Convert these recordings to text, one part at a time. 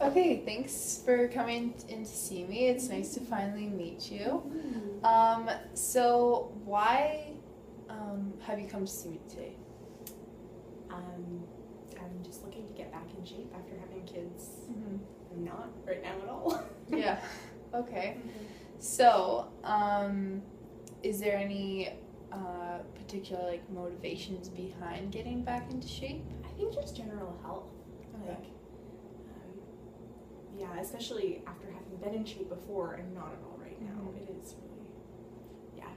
Okay, thanks for coming in to see me. It's nice to finally meet you. So why have you come to see me today? I'm just looking to get back in shape after having kids. Mm-hmm. I'm not right now at all. Yeah. Okay. So, is there any particular motivations behind getting back into shape? I think just general health. Okay. Yeah, especially after having been in shape before and not at all right now. Mm-hmm. It is really,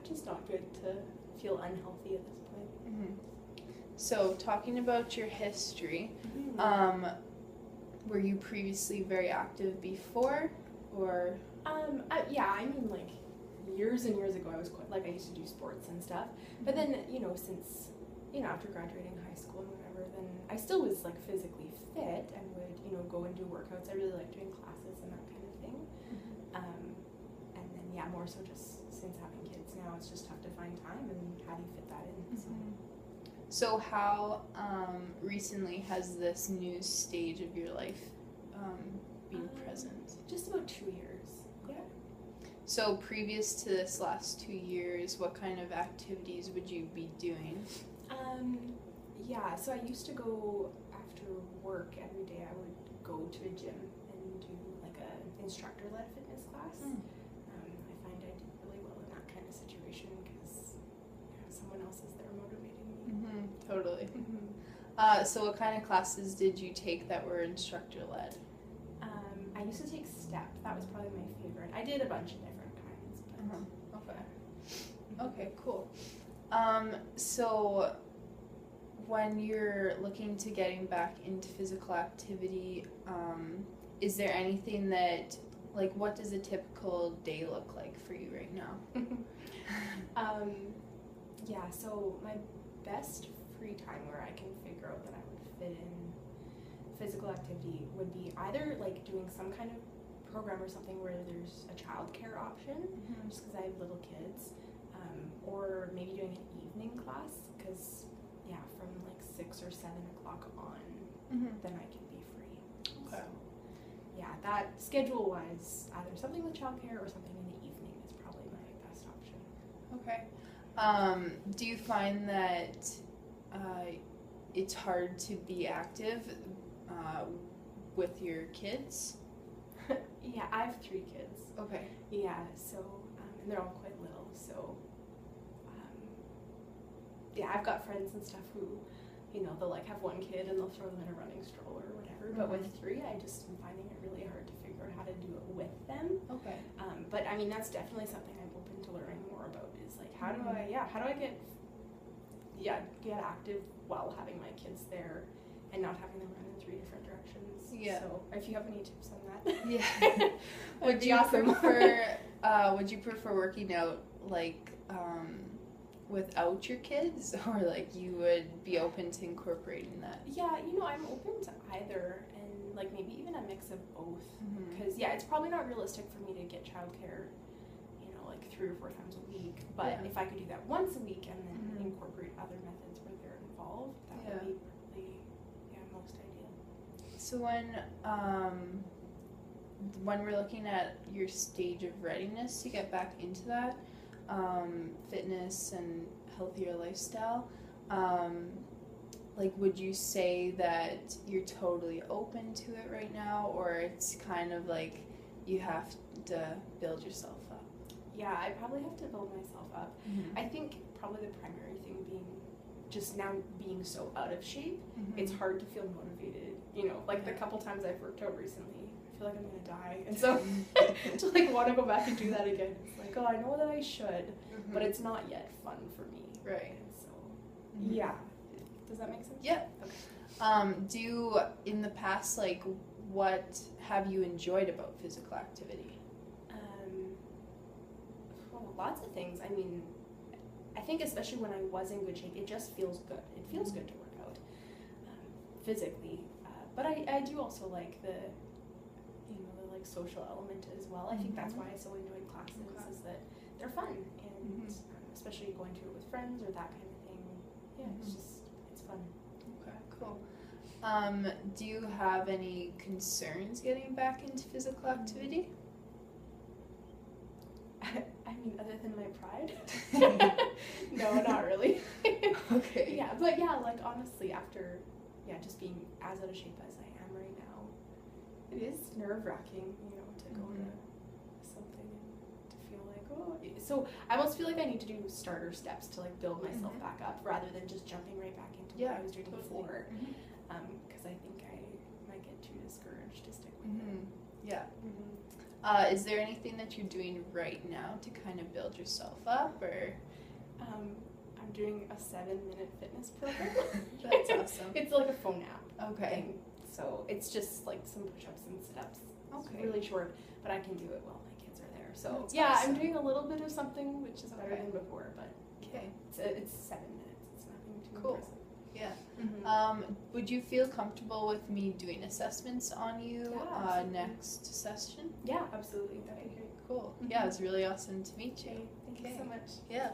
just not good to feel unhealthy at this point. Mm-hmm. So, talking about your history, were you previously very active before, or? Years and years ago, I was quite, I used to do sports and stuff. But then, since, after graduating high school and whatever, then I still was physically fit and would, go and do workouts. I really like doing classes and that kind of thing. And then, more so just since having kids now, it's just tough to find time and how do you fit that in? So how recently has this new stage of your life been present? Just about 2 years. So previous to this last 2 years, what kind of activities would you be doing? So I used to go after work every day. I would go to a gym and do a instructor-led fitness class. I find I did really well in that kind of situation because someone else is there motivating me. Mm-hmm, totally. So what kind of classes did you take that were instructor-led? I used to take step. That was probably my favorite. I did a bunch of different kinds. Okay, cool. So when you're looking to getting back into physical activity, is there anything that, what does a typical day look like for you right now? So my best free time where I can figure out that I would fit in physical activity would be either doing some kind of program or something where there's a childcare option, just because I have little kids, or maybe doing an evening class, because from 6 or 7 o'clock on, then I can be free. Okay. So, that schedule-wise, either something with childcare or something in the evening is probably my best option. Okay. Do you find that it's hard to be active with your kids? I have 3 kids. Okay. So, and they're all quite little, so, I've got friends and stuff who, they'll have 1 kid and they'll throw them in a running stroller or whatever, but with 3, I just am finding it really hard to figure out how to do it with them. Okay. But that's definitely something I'm open to learning more about, is how do I get active while having my kids there and not having them run in 3 different directions. Yeah. So if you have any tips on that. Yeah. Would you prefer working out without your kids, or you would be open to incorporating that? I'm open to either, and maybe even a mix of both. Because it's probably not realistic for me to get childcare 3 or 4 times a week, but if I could do that once a week and then incorporate other methods where they're involved, that would be probably most ideal. So when we're looking at your stage of readiness to get back into that fitness and healthier lifestyle, would you say that you're totally open to it right now, or it's kind of you have to build yourself up? I probably have to build myself up. I think probably the primary thing being just now being so out of shape, it's hard to feel motivated. The couple times I've worked out recently, I feel like I'm going to die. And so to want to go back and do that again, it's I know that I should, but it's not yet fun for me. Right. And so, Does that make sense? Yeah. Okay. In the past, what have you enjoyed about physical activity? Lots of things. I think especially when I was in good shape, it just feels good. It feels good to work out physically. But I do also like the social element as well. I think that's why I so enjoy classes, is that they're fun, and especially going to it with friends or that kind of thing. It's fun. Okay, cool. Do you have any concerns getting back into physical activity? I mean, other than my pride? No, not really. Okay. Yeah, but yeah, like honestly, after just being as out of shape as I am right now, it is nerve-wracking, to go to something and to feel like, oh. So I almost feel like I need to do starter steps to like build myself back up rather than just jumping right back into what I was doing before. Because I think I might get too discouraged to stick with it. Yeah. Is there anything that you're doing right now to kind of build yourself up, or? I'm doing a 7-minute fitness program. That's awesome. It's like a phone app. Okay. Thing. So it's just like some push-ups and sit-ups. Okay. It's really short, but I can do it while my kids are there. So That's awesome. awesome. I'm doing a little bit of something, which is better than before, but okay. It's 7 minutes. It's nothing too Cool. impressive. Yeah. Would you feel comfortable with me doing assessments on you next session? Yeah, absolutely. That'd be great. Cool. Yeah, it was really awesome to meet you. Thank you so much. Yeah.